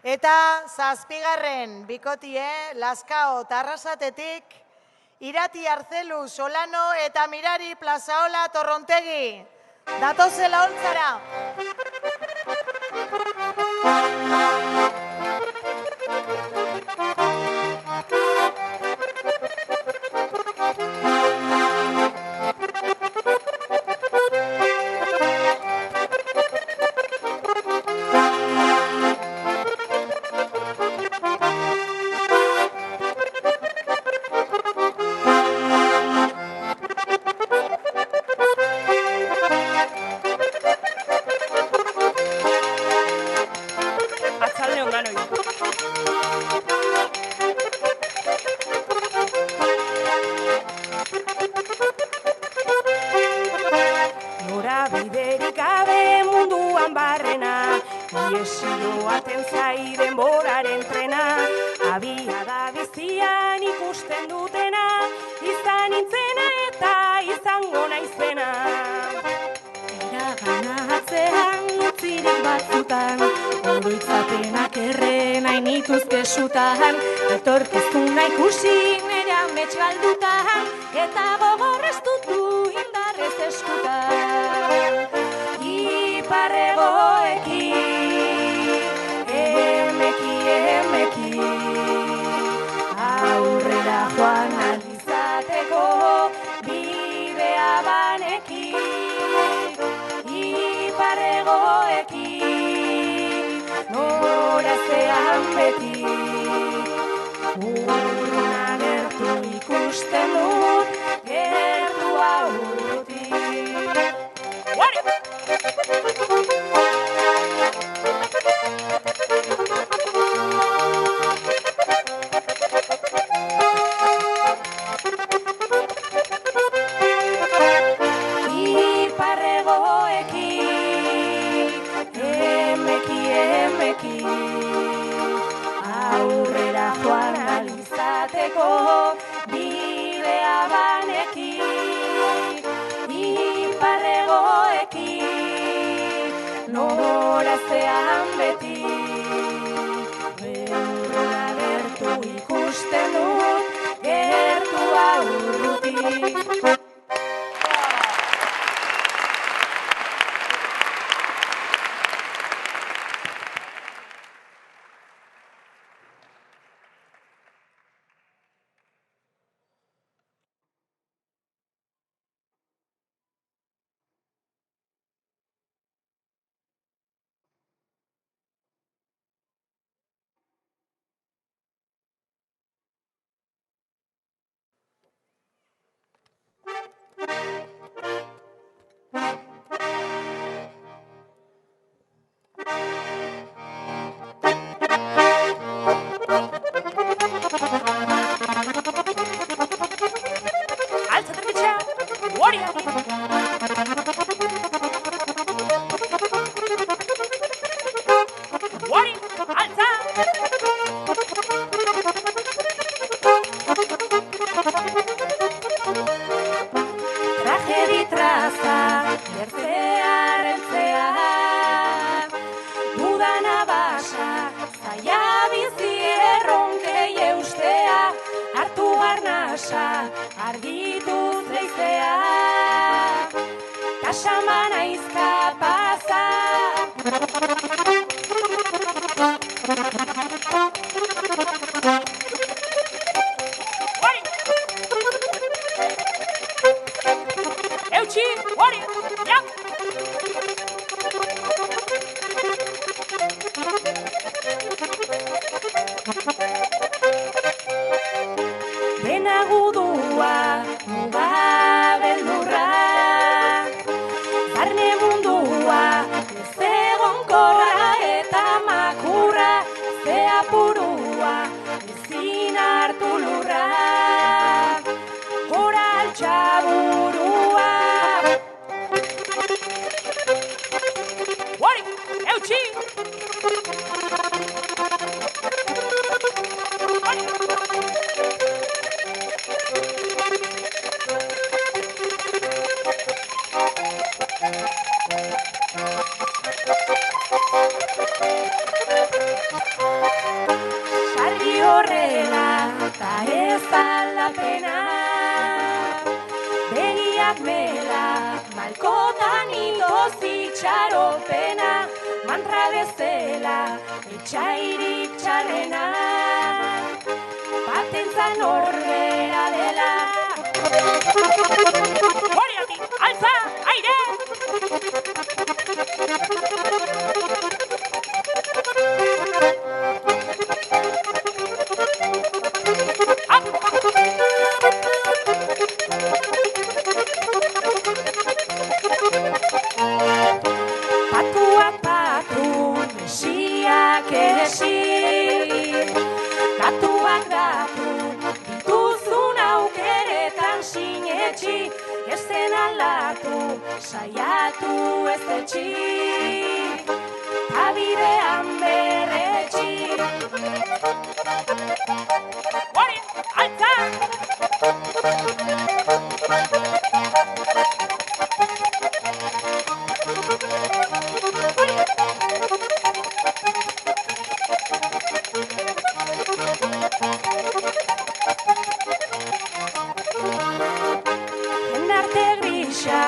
Eta zazpigarren bikotie, Lazkao Tarrasatetik, Irati Artzelu Solano eta Mirari Plazaola Torrontegi. Datozela holtzara. Norabiderik gabe munduan barrena, iesio aten zai denboraren trena, abia da bizian ikusten dutena, izan nintzena eta izango naizena. Iragana atzean utzirik batzutan, oroitzapenak erren hainituzke sutan, etorkizuna ikusi nire amets galdutan, eta gogorreztutu indarrez eskutan. Iparregoeki, emeki, emeki, aurrera joan alizateko bidea baneki. Iparregoeki, norazean beti, urruna gertu ikusten dut, gertua urruti. Iparregoeki, emeki, emeki, aurrera joan alizateko bidea baneki. Iparregoeki, norazean beti, urruna gertu ikusten dut, gertua urruti. Argituz leizea, kasamana izkapaza. Eutxi, hori, ja! Benagudua, muga beldurra, barne mundu horrela, ta ez aldapena. Begiak mela, malkotan itoz itxaropena, mantra bezala, etxairik txarrena, batentzan norbera dela. Horiatik, altza, aire! Patuak patu, mesiak esi, datuak datu, dituzun aukeretan sinetxi, ezen aldatu, saiatu ez etxi, abidean berretxi. Hori, altza! Jendarte grisa,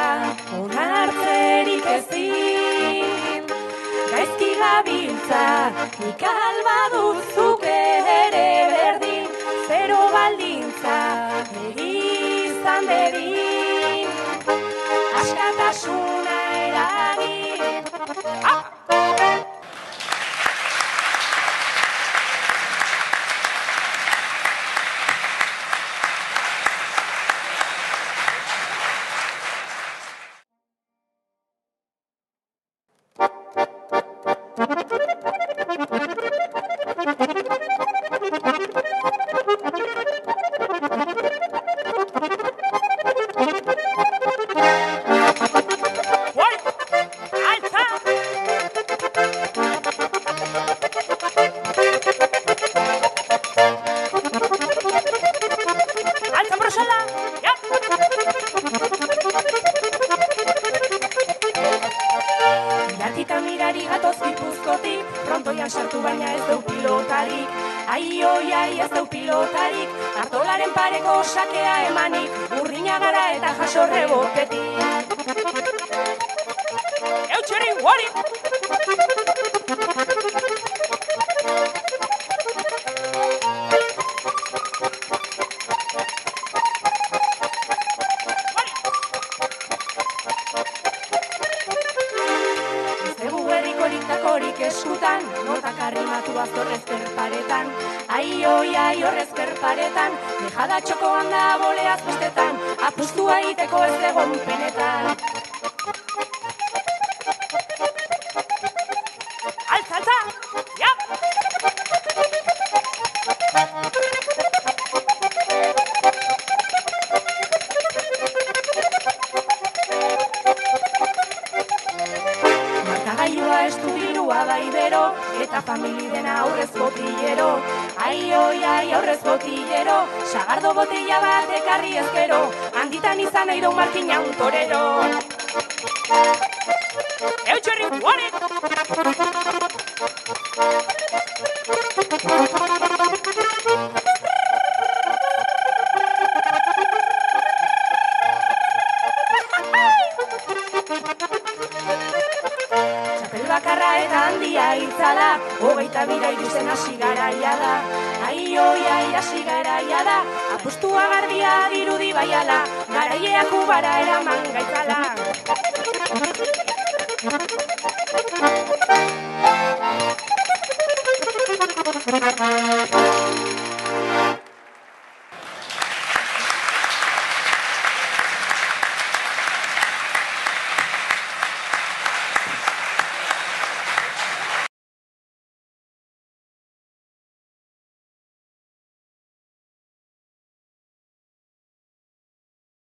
onartzerik ezin, gaizki gabiltza, nik albaduzuk ere berdin, zero baldintza, egizan bedin, askatasuna eragin. Frontoian sartu baina ez dau pilotarik, ai ez dau pilotarik, artolaren pareko sakea emanik, urrina gara eta jaso rebotetik. Eutxeri, hori! Eskutan, notak arrimatu azorrezker paretan, ai horrezker paretan, dejada txokoan da boleaz bestetan, apustua egiteko ez egon penetan. Altza, altza! Ja! Markagailua estudilua da ibero, eta famili dena aurrez botillero. Ai aurrez botillero, sagardo botilla bat ekarri ezkero, handitan izan nahi dau markina un torero. Eutxerri, hori! Bakarra eta handia itzala, hogeita bira iruzen hasi garaia da. Ai hasi garaia da, apustua garbia dirudi baiala, garaileak ubara eraman gaitzala.